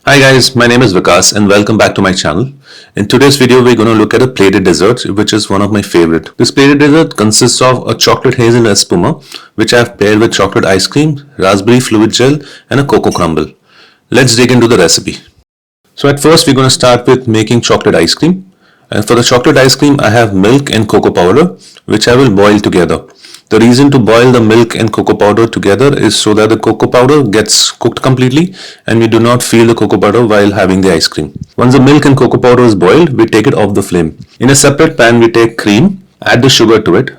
Hi guys, my name is Vikas and welcome back to my channel. In today's video, we're going to look at a plated dessert, which is one of my favorite. This plated dessert consists of a chocolate hazelnut espuma, which I've paired with chocolate ice cream, raspberry fluid gel, and a cocoa crumble. Let's dig into the recipe. So at first, we're going to start with making chocolate ice cream. And for the chocolate ice cream, I have milk and cocoa powder, which I will boil together. The reason to boil the milk and cocoa powder together is so that the cocoa powder gets cooked completely and we do not feel the cocoa powder while having the ice cream. Once the milk and cocoa powder is boiled, we take it off the flame. In a separate pan, we take cream, add the sugar to it.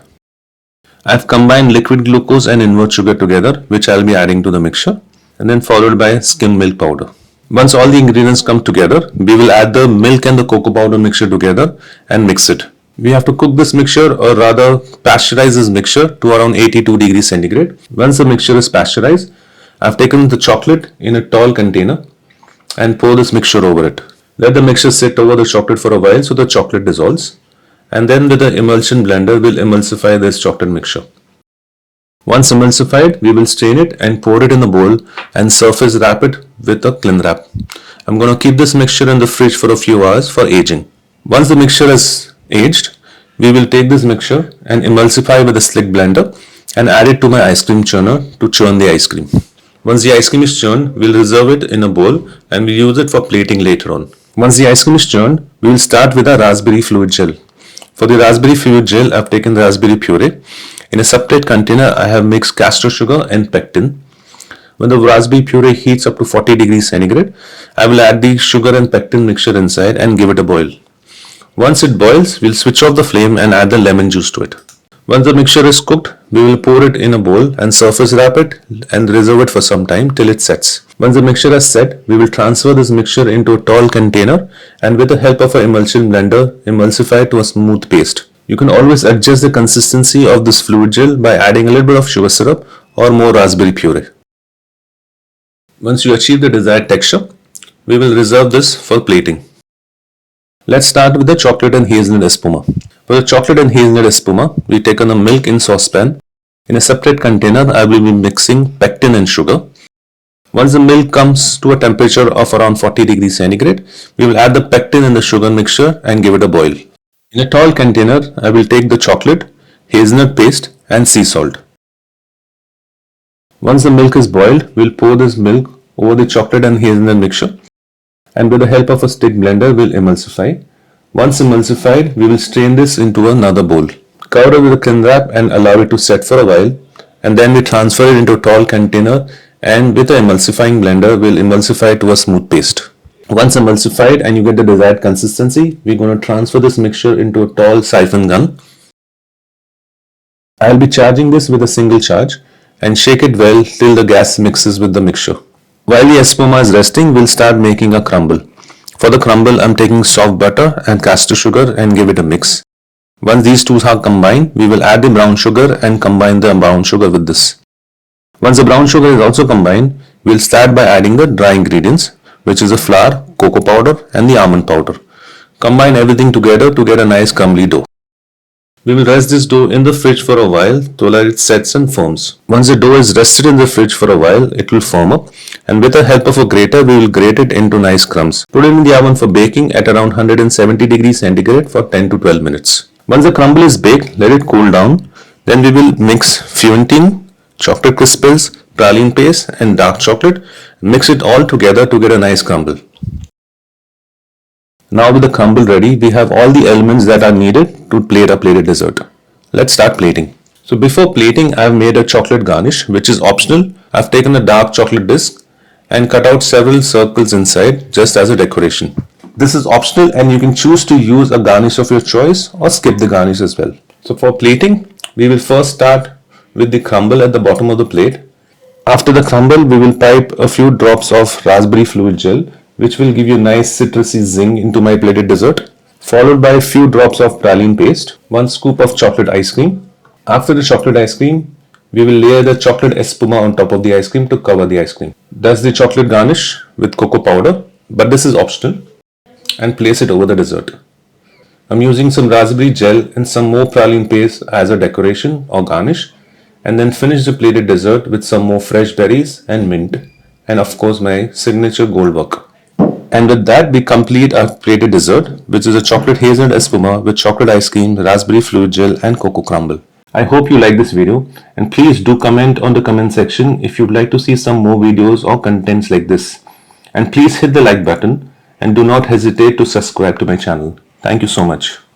I've combined liquid glucose and invert sugar together, which I'll be adding to the mixture, and then followed by skimmed milk powder. Once all the ingredients come together, we will add the milk and the cocoa powder mixture together and mix it. We have to cook this mixture, or rather pasteurize this mixture to around 82 degrees centigrade. Once the mixture is pasteurized, I've taken the chocolate in a tall container and pour this mixture over it. Let the mixture sit over the chocolate for a while so the chocolate dissolves, and then with the emulsion blender we'll emulsify this chocolate mixture. Once emulsified, we will strain it and pour it in a bowl and surface wrap it with a cling wrap. I'm going to keep this mixture in the fridge for a few hours for aging. Once the mixture is aged, we will take this mixture and emulsify with a slick blender and add it to my ice cream churner to churn the ice cream. Once the ice cream is churned, we'll reserve it in a bowl and we'll use it for plating later on. Once the ice cream is churned, we will start with a raspberry fluid gel. For the raspberry fluid gel, I've taken raspberry puree. In a separate container, I have mixed castor sugar and pectin. When the raspberry puree heats up to 40 degrees centigrade, I will add the sugar and pectin mixture inside and give it a boil. Once it boils, we'll switch off the flame and add the lemon juice to it. Once the mixture is cooked, we will pour it in a bowl and surface wrap it and reserve it for some time till it sets. Once the mixture has set, we will transfer this mixture into a tall container and with the help of an emulsion blender, emulsify it to a smooth paste. You can always adjust the consistency of this fluid gel by adding a little bit of sugar syrup or more raspberry puree. Once you achieve the desired texture, we will reserve this for plating. Let's start with the chocolate and hazelnut espuma. For the chocolate and hazelnut espuma, we take on the milk in saucepan. In a separate container, I will be mixing pectin and sugar. Once the milk comes to a temperature of around 40 degrees centigrade, we will add the pectin and the sugar mixture and give it a boil. In a tall container, I will take the chocolate, hazelnut paste and sea salt. Once the milk is boiled, we will pour this milk over the chocolate and hazelnut mixture, and with the help of a stick blender, we'll emulsify. Once emulsified, we will strain this into another bowl. Cover it with a cling wrap and allow it to set for a while, and then we transfer it into a tall container and with the emulsifying blender, we'll emulsify it to a smooth paste. Once emulsified and you get the desired consistency, we're going to transfer this mixture into a tall siphon gun. I'll be charging this with a single charge and shake it well till the gas mixes with the mixture. While the espuma is resting, we'll start making a crumble. For the crumble, I'm taking soft butter and castor sugar and give it a mix. Once these two are combined, we will add the brown sugar and combine the brown sugar with this. Once the brown sugar is also combined, we'll start by adding the dry ingredients, which is the flour, cocoa powder and the almond powder. Combine everything together to get a nice crumbly dough. We will rest this dough in the fridge for a while to let it sets and firms. Once the dough is rested in the fridge for a while, it will firm up, and with the help of a grater, we will grate it into nice crumbs. Put it in the oven for baking at around 170 degrees centigrade for 10 to 12 minutes. Once the crumble is baked, let it cool down. Then we will mix fondant, chocolate crisples, praline paste and dark chocolate. Mix it all together to get a nice crumble. Now with the crumble ready, we have all the elements that are needed to plate a plated dessert. Let's start plating. So before plating, I've made a chocolate garnish, which is optional. I've taken a dark chocolate disc and cut out several circles inside just as a decoration. This is optional and you can choose to use a garnish of your choice or skip the garnish as well. So for plating, we will first start with the crumble at the bottom of the plate. After the crumble, we will pipe a few drops of raspberry fluid gel, which will give you nice citrusy zing into my plated dessert, followed by a few drops of praline paste, 1 scoop of chocolate ice cream. After the chocolate ice cream, we will layer the chocolate espuma on top of the ice cream to cover the ice cream. That's the chocolate garnish with cocoa powder, but this is optional, and place it over the dessert. I'm using some raspberry gel and some more praline paste as a decoration or garnish, and then finish the plated dessert with some more fresh berries and mint, and of course my signature gold work. And with that, we complete our plated dessert, which is a chocolate hazelnut espuma with chocolate ice cream, raspberry fluid gel, and cocoa crumble. I hope you like this video, and please do comment on the comment section if you'd like to see some more videos or contents like this. And please hit the like button and do not hesitate to subscribe to my channel. Thank you so much.